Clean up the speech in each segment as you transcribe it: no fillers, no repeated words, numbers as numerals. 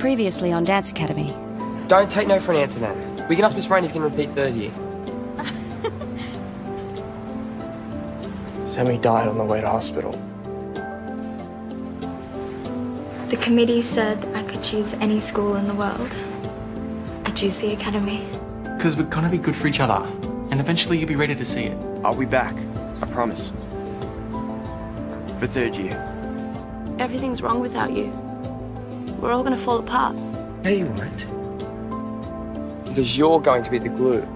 Previously on Dance Academy. Don't take no for an answer, Nan. We can ask Miss Rain if you can repeat third year. Sammy died on the way to hospital. The committee said I could choose any school in the world. I choose the academy. Because we're gonna be good for each other. And eventually you'll be ready to see it. I'll be back. I promise. For third year. Everything's wrong without you. We're all gonna fall apart. No, you won't. Because you're going to be the glue.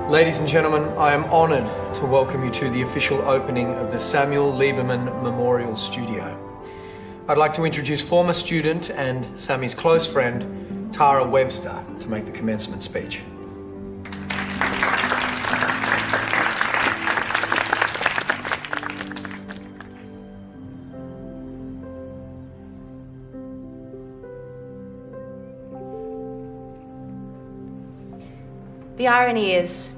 Ladies and gentlemen, I am honoured to welcome you to the official opening of the Samuel Lieberman Memorial Studio. I'd like to introduce former student and Sammy's close friend, Tara Webster, to make the commencement speech. The irony is,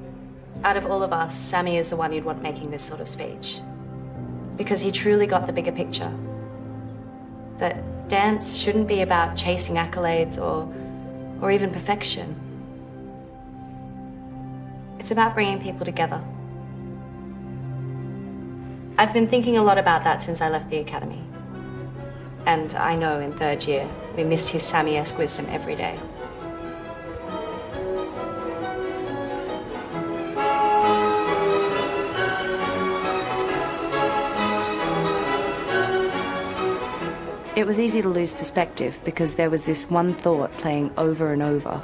out of all of us, Sammy is the one you'd want making this sort of speech. Because he truly got the bigger picture. That dance shouldn't be about chasing accolades or even perfection. It's about bringing people together. I've been thinking a lot about that since I left the academy. And I know in third year, we missed his Sammy-esque wisdom every day. It was easy to lose perspective because there was this one thought playing over and over.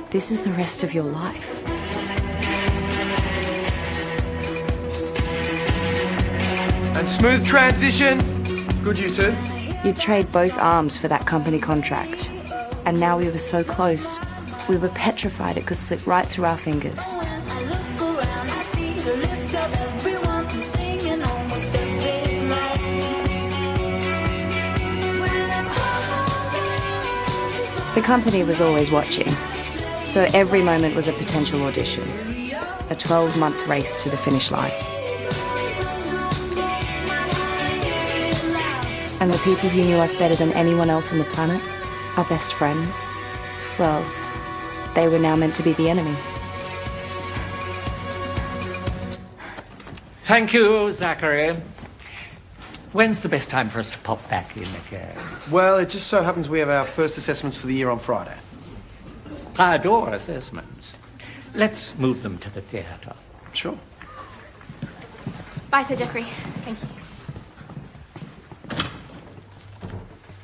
This is the rest of your life. And smooth transition. Good, you two. You'd trade both arms for that company contract. And now we were so close. We were petrified it could slip right through our fingers. The company was always watching, so every moment was a potential audition, a 12-month race to the finish line. And the people who knew us better than anyone else on the planet, our best friends, well, they were now meant to be the enemy. Thank you, Zachary. When's the best time for us to pop back in again? Well, it just so happens we have our first assessments for the year on Friday. I adore assessments. Let's move them to the theatre. Sure. Bye, Sir Geoffrey. Thank you.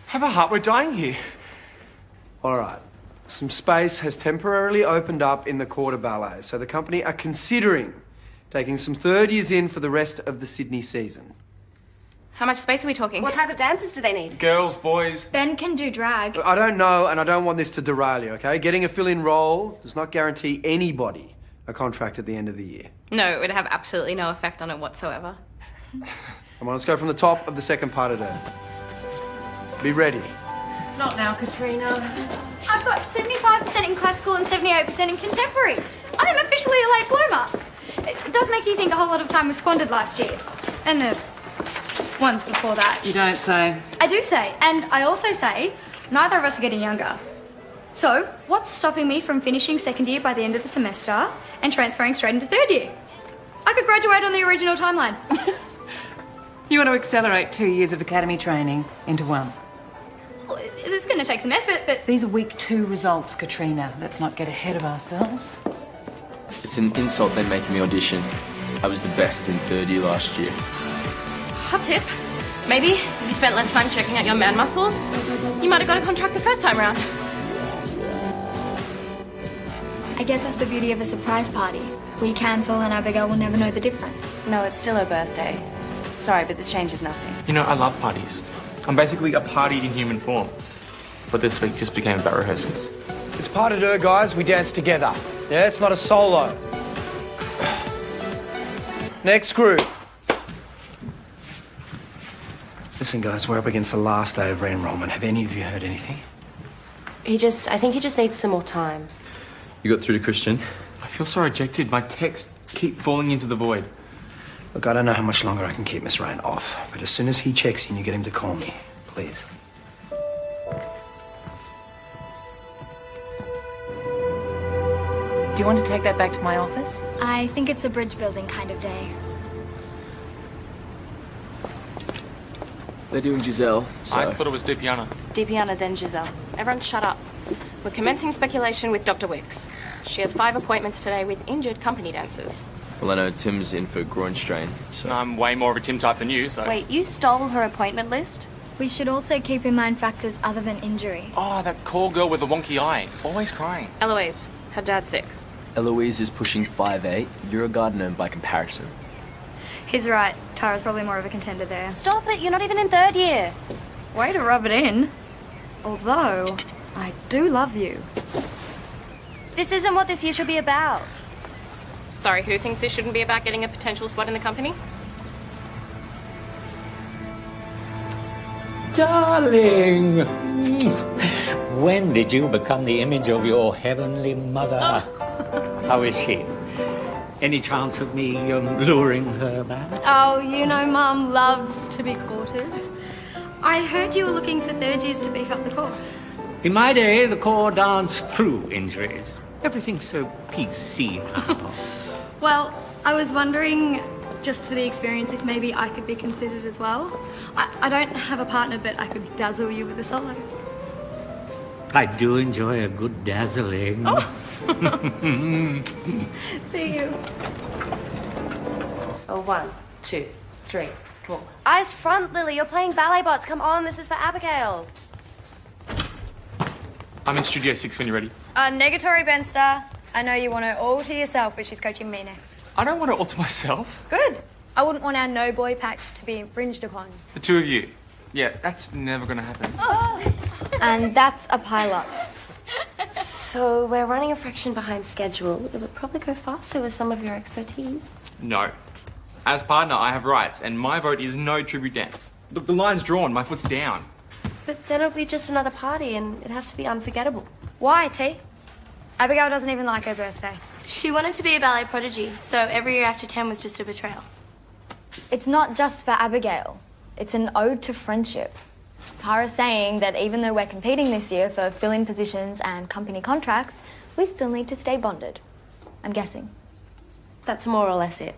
Have a heart, we're dying here. All right. Some space has temporarily opened up in the Quarter Ballet, so the company are considering taking some third years in for the rest of the Sydney season. How much space are we talking? What type of dances do they need? Girls, boys. Ben can do drag. I don't know, and I don't want this to derail you, okay? Getting a fill-in role does not guarantee anybody a contract at the end of the year. No, it would have absolutely no effect on it whatsoever. Come on, let's go from the top of the second part of it. Be ready. Not now, Katrina. I've got 75% in classical and 78% in contemporary. I am officially a late bloomer. It does make you think a whole lot of time was squandered last year. And the ones before that. You don't say. I do say, and I also say, neither of us are getting younger. So, what's stopping me from finishing second year by the end of the semester and transferring straight into third year? I could graduate on the original timeline. You want to accelerate 2 years of academy training into one? Well, there's going to take some effort, but... These are week 2 results, Katrina. Let's not get ahead of ourselves. It's an insult they make me audition. I was the best in third year last year. Hot tip. Maybe if you spent less time checking out your man muscles, you might have got a contract the first time round. I guess that's the beauty of a surprise party. We cancel and Abigail will never know the difference. No, it's still her birthday. Sorry, but this changes nothing. You know, I love parties. I'm basically a party in human form. But this week just became about rehearsals. It's part of her, guys. We dance together. Yeah, it's not a solo. Next group. Listen, guys, we're up against the last day of re-enrollment. Have any of you heard anything? I think he just needs some more time. You got through to Christian? I feel so rejected. My texts keep falling into the void. Look, I don't know how much longer I can keep Miss Rain off, but as soon as he checks in, you get him to call me, please. Do you want to take that back to my office? I think it's a bridge building kind of day. They're doing Giselle, so... I thought it was Dipiana. Dipiana, then Giselle. Everyone shut up. We're commencing speculation with Dr. Wicks. She has 5 appointments today with injured company dancers. Well, I know Tim's in for groin strain, so... I'm way more of a Tim type than you, so... Wait, you stole her appointment list? We should also keep in mind factors other than injury. Oh, that call girl with the wonky eye. Always crying. Eloise, her dad's sick. Eloise is pushing 5'8". You're a gardener by comparison. He's right. Tara's probably more of a contender there. Stop it, you're not even in third year. Way to rub it in. Although, I do love you. This isn't what this year should be about. Sorry, who thinks this shouldn't be about getting a potential spot in the company? Darling! When did you become the image of your heavenly mother? How is she? Any chance of me luring her back? Oh, you know Mum loves to be courted. I heard you were looking for third years to beef up the corps. In my day, the Corps danced through injuries. Everything's so PC now. Well, I was wondering, just for the experience, if maybe I could be considered as well. I don't have a partner, but I could dazzle you with a solo. I do enjoy a good dazzling. Oh. See you. Oh, 1, 2, 3, 4. Eyes front, Lily. You're playing ballet bots. Come on, this is for Abigail. I'm in Studio 6 when you're ready. Negatory, Benster. I know you want her all to yourself, but she's coaching me next. I don't want it all to myself. Good. I wouldn't want our no-boy pact to be infringed upon. The two of you. Yeah, that's never going to happen. And that's a pile-up. So we're running a fraction behind schedule. It would probably go faster with some of your expertise. No. As partner, I have rights, and my vote is no tribute dance. Look, the line's drawn. My foot's down. But then it'll be just another party, and it has to be unforgettable. Why, T? Abigail doesn't even like her birthday. She wanted to be a ballet prodigy, so every year after 10 was just a betrayal. It's not just for Abigail. It's an ode to friendship. Tara's saying that even though we're competing this year for fill-in positions and company contracts, we still need to stay bonded. I'm guessing. That's more or less it.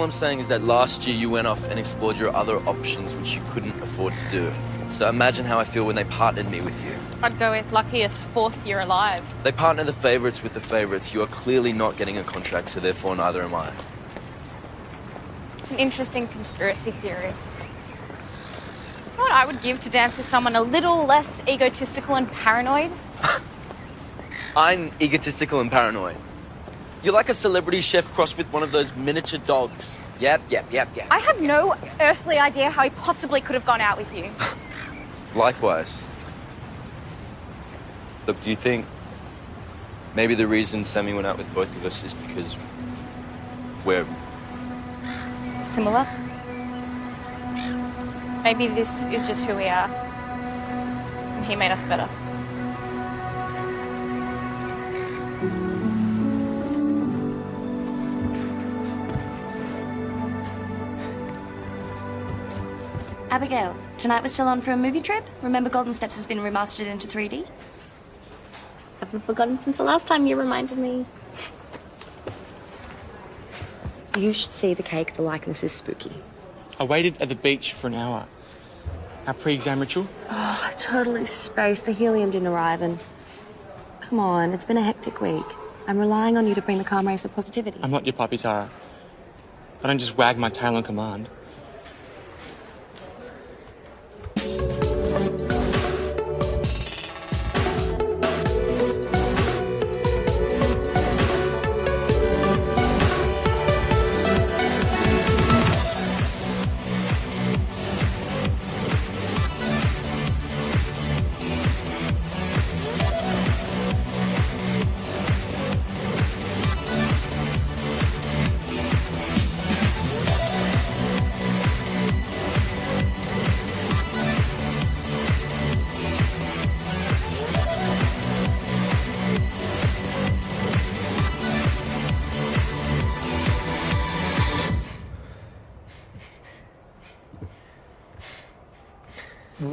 I'm saying is that last year you went off and explored your other options which you couldn't afford to do. So imagine how I feel when they partnered me with you. I'd go with luckiest fourth year alive. They partner the favourites with the favourites. You are clearly not getting a contract, so therefore neither am I. It's an interesting conspiracy theory. You know what I would give to dance with someone a little less egotistical and paranoid? I'm egotistical and paranoid. You're like a celebrity chef crossed with one of those miniature dogs. Yep. I have no earthly idea how he possibly could have gone out with you. Likewise. Look, do you think maybe the reason Sammy went out with both of us is because we're... Similar? Maybe this is just who we are. And he made us better. Abigail, tonight we're still on for a movie trip? Remember Golden Steps has been remastered into 3D? Haven't forgotten since the last time you reminded me. You should see the cake. The likeness is spooky. I waited at the beach for an hour. Our pre-exam ritual? Oh, I totally spaced. The helium didn't arrive and... Come on, it's been a hectic week. I'm relying on you to bring the calm race of positivity. I'm not your puppy, Tara. I don't just wag my tail on command.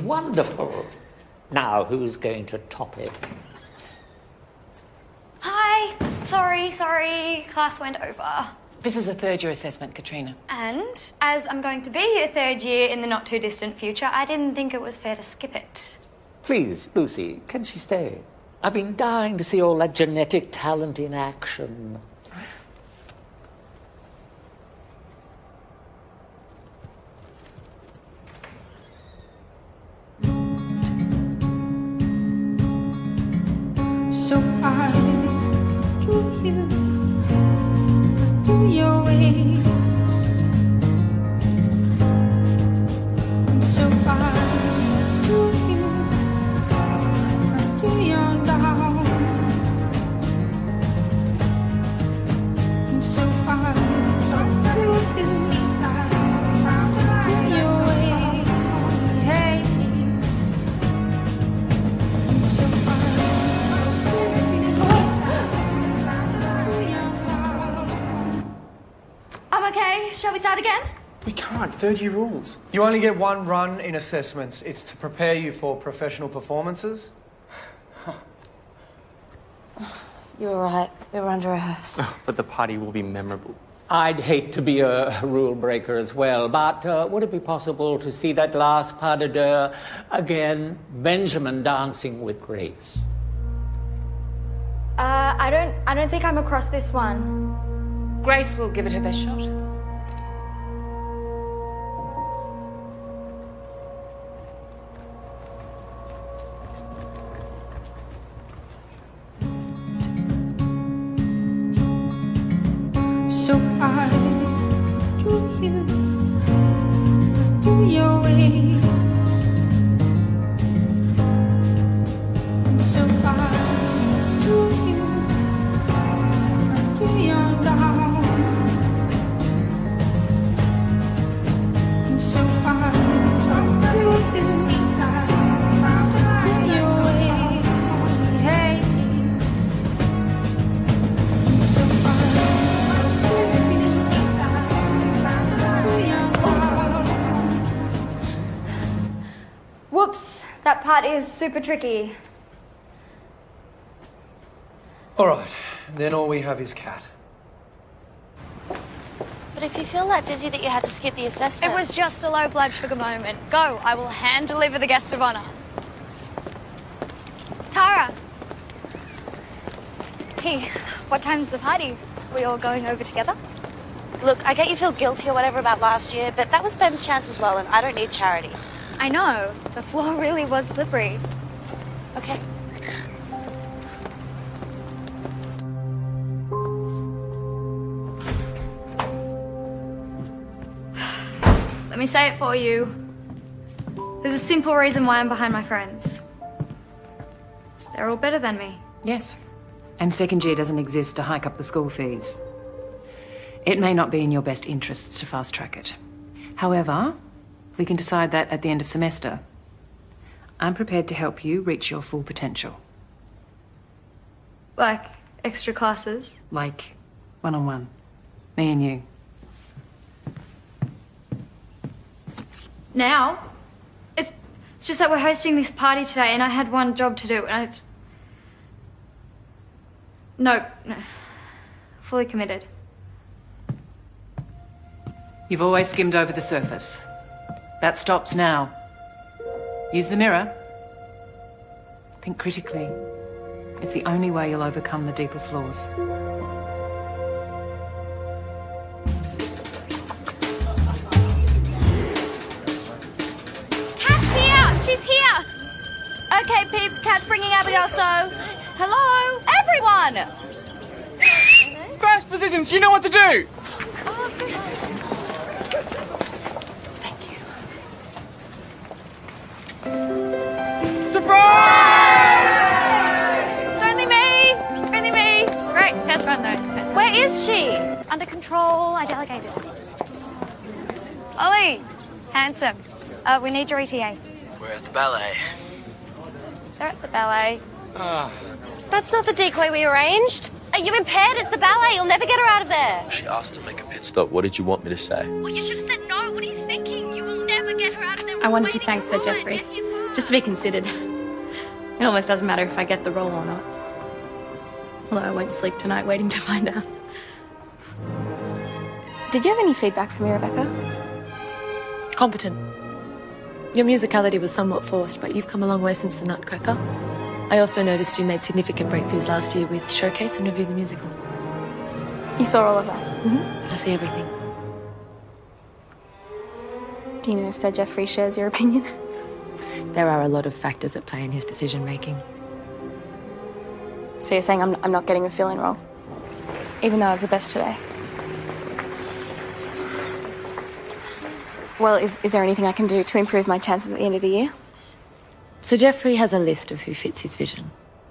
Wonderful. Now, who's going to top it? Hi. Sorry. Class went over. This is a third year assessment, Katrina. And as I'm going to be a third year in the not too distant future, I didn't think it was fair to skip it. Please, Lucy, can she stay? I've been dying to see all that genetic talent in action. So I drew you to your way. So I drew you to your down. So I drew you to your way. Hey. So I'm okay. Shall we start again? We can't. Third year rules. You only get one run in assessments. It's to prepare you for professional performances. You were right. We were under-rehearsed. But the party will be memorable. I'd hate to be a rule breaker as well, but would it be possible to see that last pas de deux again? Benjamin dancing with Grace. I don't think I'm across this one. Grace will give it her best shot. So I drew you to your way. So I drew you to your down. So I drew you to your way. Hey. So Whoops, that part is super tricky. All right, then all we have is Cat. But But if you feel that dizzy that you had to skip the assessment... It was just a low blood sugar moment. Go, I will hand deliver the guest of honour. Tara! Hey, what time's the party? We all going over together? Look, I get you feel guilty or whatever about last year, but that was Ben's chance as well, and I don't need charity. I know. The floor really was slippery. Okay. Let me say it for you. There's a simple reason why I'm behind my friends. They're all better than me. Yes. And second year doesn't exist to hike up the school fees. It may not be in your best interests to fast track it. However, we can decide that at the end of semester. I'm prepared to help you reach your full potential. Like extra classes? Like one-on-one. Me and you. Now? It's just that we're hosting this party today and I had one job to do and I just... No. Fully committed. You've always skimmed over the surface. That stops now. Use the mirror. Think critically. It's the only way you'll overcome the deeper flaws. Kat's here! She's here! Okay, peeps, Kat's bringing Abigail, so... Hello, everyone! First positions, you know what to do! It's only me! Only me! Great, first run though. Where is she? It's under control, I delegated. Ollie! Handsome. We need your ETA. We're at the ballet. They're at the ballet. That's not the decoy we arranged. Are you impaired? It's the ballet. You'll never get her out of there. She asked to make a pit stop. What did you want me to say? Well, you should have said no. What are you thinking? You will never get her out of there. I wanted to thank Sir Geoffrey, just to be considered. It almost doesn't matter if I get the role or not. Although I won't sleep tonight waiting to find out. Did you have any feedback for me, Rebecca? Competent. Your musicality was somewhat forced, but you've come a long way since the Nutcracker. I also noticed you made significant breakthroughs last year with Showcase and Review the Musical. You saw all of that? Mm-hmm. I see everything. Do you know if Sir Geoffrey shares your opinion? There are a lot of factors at play in his decision-making. So you're saying I'm not getting a fill-in role? Even though I was the best today? Well, is there anything I can do to improve my chances at the end of the year? Sir Geoffrey has a list of who fits his vision.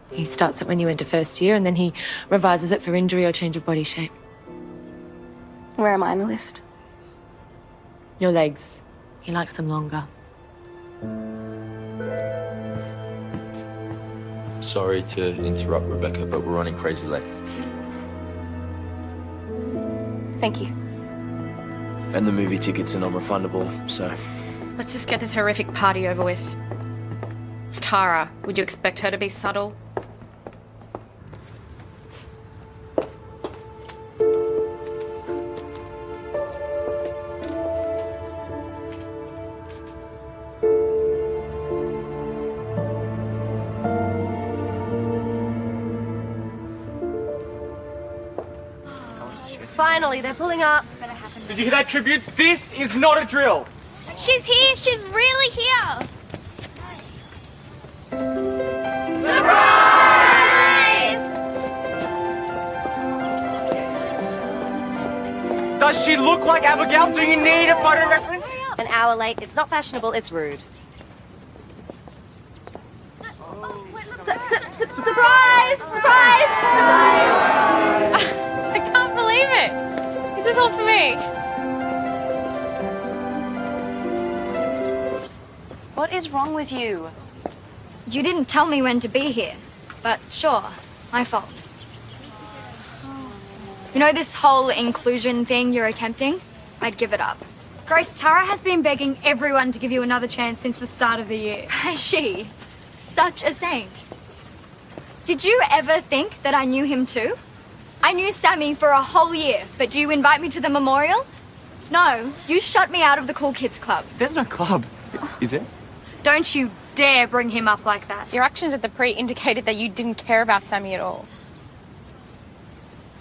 He starts it when you enter first year, and then he revises it for injury or change of body shape. Where am I on the list? Your legs. He likes them longer. Sorry to interrupt, Rebecca, but we're running crazy late. Thank you. And the movie tickets are non-refundable, so... Let's just get this horrific party over with. It's Tara. Would you expect her to be subtle? Finally, they're pulling up. Did you hear that, tributes? This is not a drill. She's here! She's really here! Does she look like Abigail? Do you need a photo reference? An hour late. It's not fashionable. It's rude. Surprise! Surprise! Surprise! I can't believe it. Is this all for me? What is wrong with you? You didn't tell me when to be here, but sure, my fault. You know this whole inclusion thing you're attempting? I'd give it up. Grace, Tara has been begging everyone to give you another chance since the start of the year. She, such a saint. Did you ever think that I knew him too? I knew Sammy for a whole year, but do you invite me to the memorial? No, you shut me out of the Cool Kids Club. There's no club, is there? Don't you dare bring him up like that. Your actions at the pre indicated that you didn't care about Sammy at all.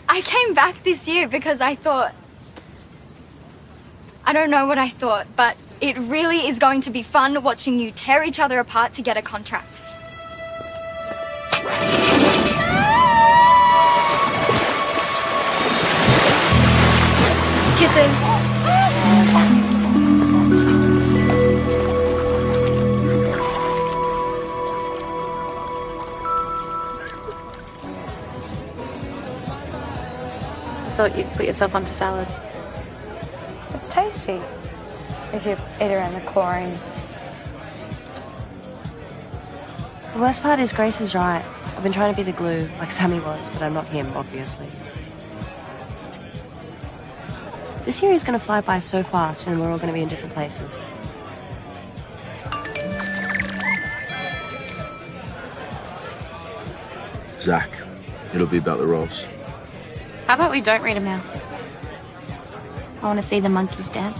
I came back this year because I thought... I don't know what I thought, but it really is going to be fun watching you tear each other apart to get a contract. Kisses. I thought you'd put yourself onto salads. It's tasty if you eat around the chlorine. The worst part is Grace is right. I've been trying to be the glue, like Sammy was, but I'm not him, obviously. This year is going to fly by so fast, and we're all going to be in different places. Zach, it'll be about the roles. How about we don't read them now? I want to see the monkeys dance.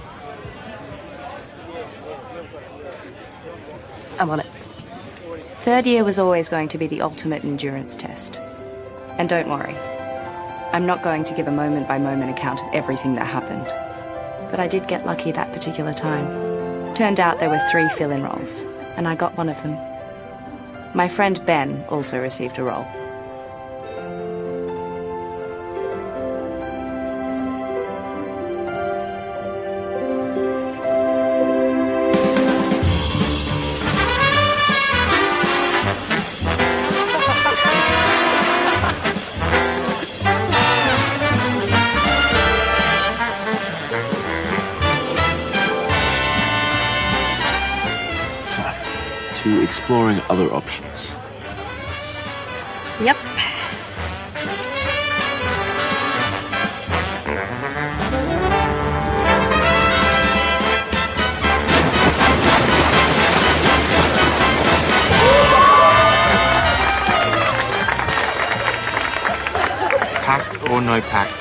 I'm on it. Third year was always going to be the ultimate endurance test. And don't worry, I'm not going to give a moment-by-moment account of everything that happened. But I did get lucky that particular time. Turned out there were 3 fill-in roles, and I got one of them. My friend Ben also received a role. To exploring other options. Yep. Pact or no pact,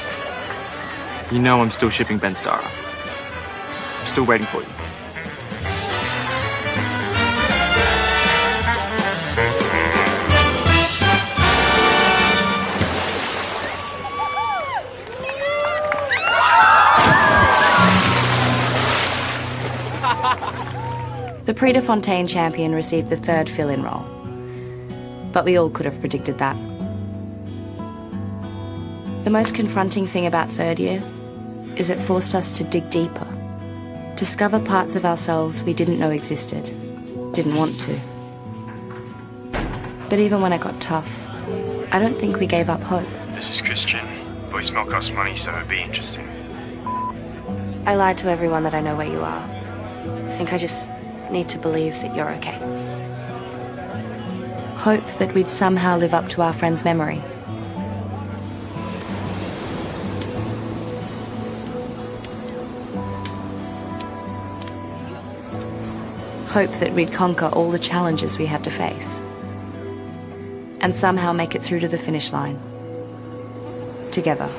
you know I'm still shipping Ben Stara. I'm still waiting for you. The Prix de Fontaine champion received the 3rd fill-in role. But we all could have predicted that. The most confronting thing about third year is it forced us to dig deeper, discover parts of ourselves we didn't know existed, didn't want to. But even when it got tough, I don't think we gave up hope. This is Christian. Voicemail costs money, so it'd be interesting. I lied to everyone that I know where you are. I think I just need to believe that you're okay. Hope that we'd somehow live up to our friend's memory. Hope that we'd conquer all the challenges we had to face. And somehow make it through to the finish line. Together.